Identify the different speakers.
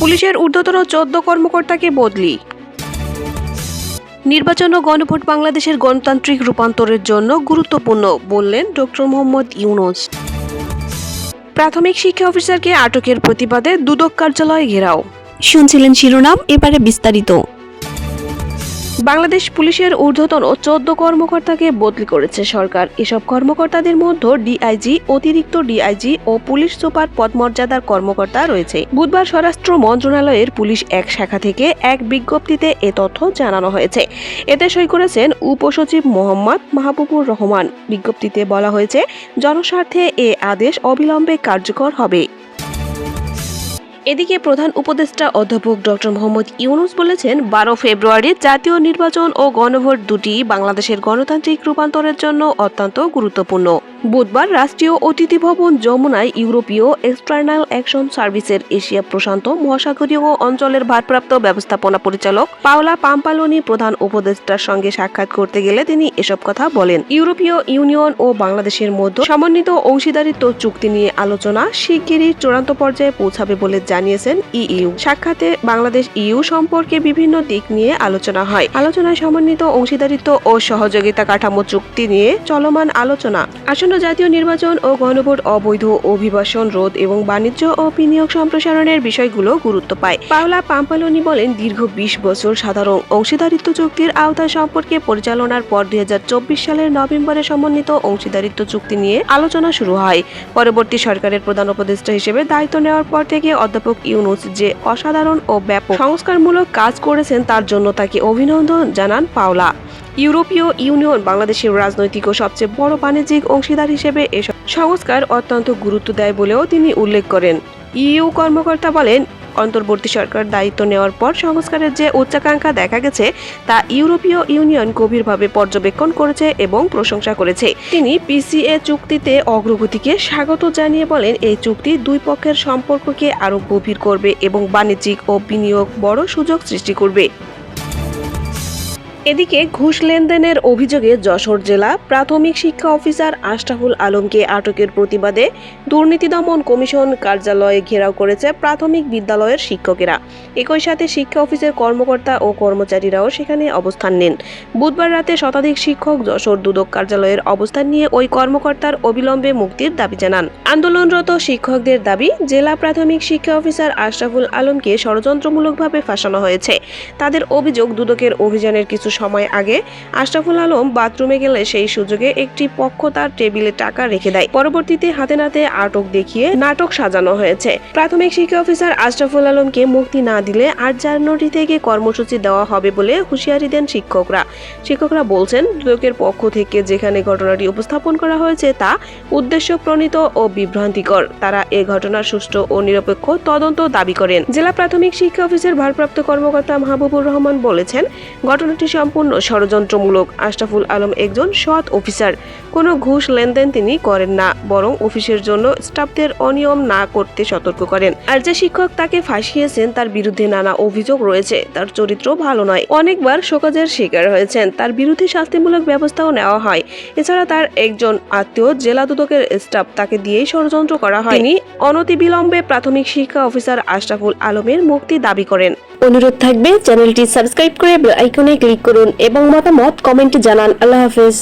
Speaker 1: পুলিশের ঊর্ধ্বতন 14 কর্মকর্তাকে বদলি। নির্বাচন ও গণভোট বাংলাদেশের গণতান্ত্রিক রূপান্তরের জন্য গুরুত্বপূর্ণ বললেন ডক্টর মোহাম্মদ ইউনূস। প্রাথমিক শিক্ষা অফিসারকে আটকের প্রতিবাদে দুদক কার্যালয় ঘেরাও।
Speaker 2: শুনছিলেন শিরোনাম, এবারে বিস্তারিত।
Speaker 1: বাংলাদেশ পুলিশের ঊর্ধ্বতন 14 কর্মকর্তাকে বদলি করেছে সরকার। এসব কর্মকর্তাদের মধ্যে ডিআইজি, অতিরিক্ত ডিআইজি ও পুলিশ সুপার পদমর্যাদার কর্মকর্তা রয়েছে। বুধবার স্বরাষ্ট্র মন্ত্রণালয়ের পুলিশ এক শাখা থেকে এক বিজ্ঞপ্তিতে এ তথ্য জানানো হয়েছে। এতে সই করেছেন উপসচিব মোহাম্মদ মাহবুবুর রহমান। বিজ্ঞপ্তিতে বলা হয়েছে, জনস্বার্থে এ আদেশ অবিলম্বে কার্যকর হবে। এদিকে প্রধান উপদেষ্টা অধ্যাপক ডক্টর মোহাম্মদ ইউনূস বলেছেন, 12 ফেব্রুয়ারি জাতীয় নির্বাচন ও গণভোট দুটি বাংলাদেশের গণতান্ত্রিক রূপান্তরের জন্য অত্যন্ত গুরুত্বপূর্ণ। বুধবার রাষ্ট্রীয় অতিথি ভবন যমুনায় ইউরোপীয় এক্সটার্নাল অ্যাকশন সার্ভিসের এশিয়া প্রশান্ত মহাসাগরীয় অঞ্চলের ভারপ্রাপ্ত ব্যবস্থাপনা পরিচালক পাওলা পাম্পালোনি প্রধান উপদেষ্টার সঙ্গে সাক্ষাৎ করতে গেলে তিনি এসব কথা বলেন। ইউরোপীয় ইউনিয়ন ও বাংলাদেশের মধ্যে সমন্বিত অংশীদারিত্ব চুক্তি নিয়ে আলোচনা শিগগিরই চূড়ান্ত পর্যায়ে পৌঁছাবে বলে জানিয়েছেন ইইউ। সাক্ষাতে বাংলাদেশ ইইউ সম্পর্কে বিভিন্ন দিক নিয়ে আলোচনা হয়। আলোচনায় সমন্বিত অংশীদারিত্ব ও সহযোগিতা কাঠামো চুক্তি নিয়ে চলমান আলোচনা, আসন্ন জাতীয় নির্বাচন ও গণভোট, অবৈধ অভিবাসন রোধ এবং বাণিজ্য ও বিনিয়োগ সম্প্রসারণের বিষয়গুলো গুরুত্ব পায়। পাওলা পাম্পালোনি বলেন, দীর্ঘ 20 বছর সাধারণ অংশীদারিত্ব চুক্তির আওতায় সম্পর্কে পরিচালনার পর 2024 সালের নভেম্বরে সমন্বিত অংশীদারিত্ব চুক্তি নিয়ে আলোচনা শুরু হয়। পরবর্তী সরকারের প্রধান উপদেষ্টা হিসেবে দায়িত্ব নেওয়ার পর থেকে অধ্যাপক ইউনূস যে অসাধারণ ও ব্যাপক সংস্কারমূলক কাজ করেছেন তার জন্য তাকে অভিনন্দন জানান পাওলা। ইউরোপীয় ইউনিয়ন বাংলাদেশের রাজনৈতিক ও সবচেয়ে বড় বাণিজ্যিক অংশীদার হিসেবে এসব সংস্কার অত্যন্ত গুরুত্ব দেয় বলেও তিনি উল্লেখ করেন। ইইউ কর্মকর্তা বলেন, অন্তর্বর্তী সরকার দায়িত্ব নেওয়ার পর সংস্কারের যে উচ্চাকাঙ্ক্ষা দেখা গেছে তা ইউরোপীয় ইউনিয়ন গভীরভাবে পর্যবেক্ষণ করেছে এবং প্রশংসা করেছে। তিনি পিসিএ চুক্তিতে অগ্রগতিকে স্বাগত জানিয়ে বলেন, এই চুক্তি দুই পক্ষের সম্পর্ককে আরও গভীর করবে এবং বাণিজ্যিক ও বিনিয়োগ বড় সুযোগ সৃষ্টি করবে। এদিকে ঘুষ লেনদেনের অভিযোগে যশোর জেলা প্রাথমিক শিক্ষা অফিসার আশরাফুল আলমকে আটকের প্রতিবাদে দুর্নীতি দমন কমিশন কার্যালয়ে ঘেরাও করেছে প্রাথমিক বিদ্যালয়ের শিক্ষকেরা। একই সাথে শিক্ষা অফিসের কর্মকর্তা ও কর্মচারীরাও সেখানে অবস্থান নেন। বুধবার রাতে শতাধিক শিক্ষক যশোর দুদক কার্যালয়ের অবস্থান নিয়ে ওই কর্মকর্তার অবিলম্বে মুক্তির দাবি জানান। আন্দোলনরত শিক্ষকদের দাবি, জেলা প্রাথমিক শিক্ষা অফিসার আশরাফুল আলমকে ষড়যন্ত্রমূলকভাবে ফাঁসানো হয়েছে। তাদের অভিযোগ, দুদকের অভিযানের কিছু সময় আগে আশরাফুল আলম বাথরুমে গেলে সেই সুযোগে একটি পক্ষ তার টেবিলে টাকা রেখে দেয়। পরবর্তীতে হাতে নাতে আটক দেখিয়ে নাটক সাজানো হয়েছে। প্রাথমিক শিক্ষা অফিসার আশরাফুল আলমকে মুক্তি না দিলে 8 জানুয়ারি থেকে কর্মসূচি দেওয়া হবে বলে হুঁশিয়ারি দেন শিক্ষকরা বলছেন, দুদকের পক্ষ থেকে যেখানে ঘটনাটি উপস্থাপন করা হয়েছে তা উদ্দেশ্য প্রণীত ও বিভ্রান্তিকর। তারা এ ঘটনার সুষ্ঠু ও নিরপেক্ষ তদন্ত দাবি করেন। জেলা প্রাথমিক শিক্ষা অফিসের ভারপ্রাপ্ত কর্মকর্তা মাহবুবুর রহমান বলেছেন, ঘটনাটি সম্পূর্ণ ষড়যন্ত্রমূলক। আশরাফুল আলম একজন সৎ অফিসার, কোনো ঘুষ লেনদেন তিনি করেন না, বরং অফিসের জন্য স্টাফদের অনিয়ম না করতে সতর্ক করেন। আর যে শিক্ষক তাকে ফাঁসিয়েছেন তার বিরুদ্ধে নানা অভিযোগ রয়েছে, তার চরিত্র ভালো নয়, অনেকবার শোকজের শিকার হয়েছেন, তার বিরুদ্ধে শাস্তিমূলক ব্যবস্থাও নেওয়া হয়। এছাড়া তার একজন আত্মীয় জেলা দুদকের স্টাফ, তাকে দিয়েই ষড়যন্ত্র করা হয়। তিনি অনতিবিলম্বে প্রাথমিক শিক্ষা অফিসার আশরাফুল আলমের মুক্তি দাবি করেন।
Speaker 2: অনুরোধ থাকবে চ্যানেলটি সাবস্ক্রাইব করে বেল আইকনে ক্লিক করুন এবং মতামত কমেন্টে জানান। আল্লাহ হাফেজ।